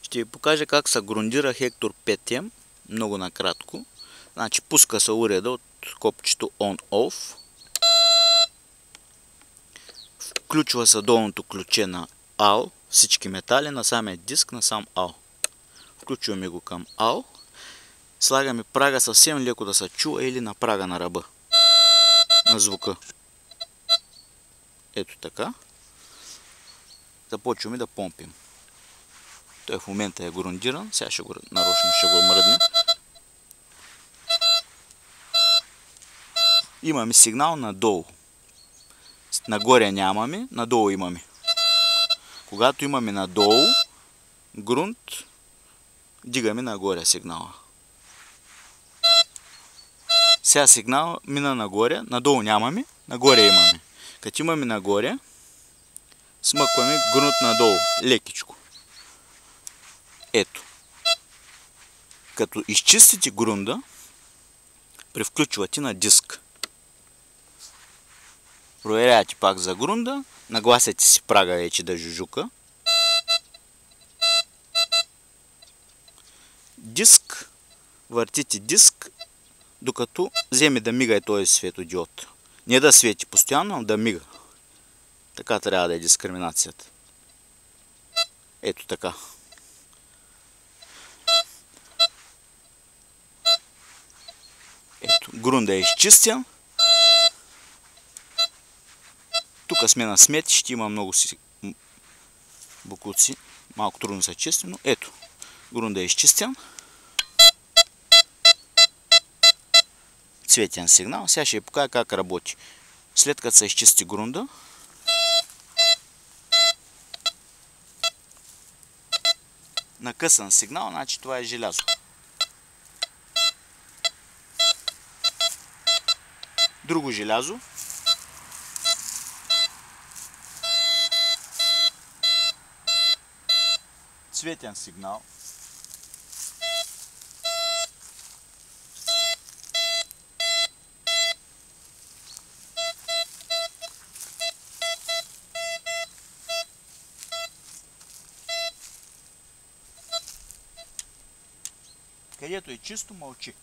Ще ви покажа как се грундира Hector PTM, много накратко. Значи пуска се уреда от копчето On-Off. Включва се долното ключе на AL, всички метали, на самия диск, на сам AL. Включваме го към AL. Слагаме прага съвсем леко да се чува или на прага на ръба. На звука. Ето така. Започваме да помпим. Той в момента е грундиран. Сега нарочно ще го мръдне. Имаме сигнал надолу. Нагоре нямаме, надолу имаме. Когато имаме надолу грунт, дигаме нагоре сигнала. Сега сигнал мина нагоре, надолу нямаме, нагоре имаме. Като имаме нагоре, смъкваме грунт надолу, лекичко. Ето. Като изчистите грунда, превключвате на диск. Проверявате пак за грунда, нагласяте си прага вече да жужука. Диск, въртите диск, докато вземе да мига и този светодиод. Не да свети постоянно, а да мига. Така трябва да е дискриминацията. Ето така. Ето, грунда е изчистен. Тук сме на сметище, има много бокуци. Малко трудно се чисти, но ето. Грунда е изчистен. Цветен сигнал. Сега ще ви покажа как работи. След като се изчисти грунда, накъсан сигнал, значи това е желязо. Друго желязо. Цветен сигнал. Където е чисто, мълчи.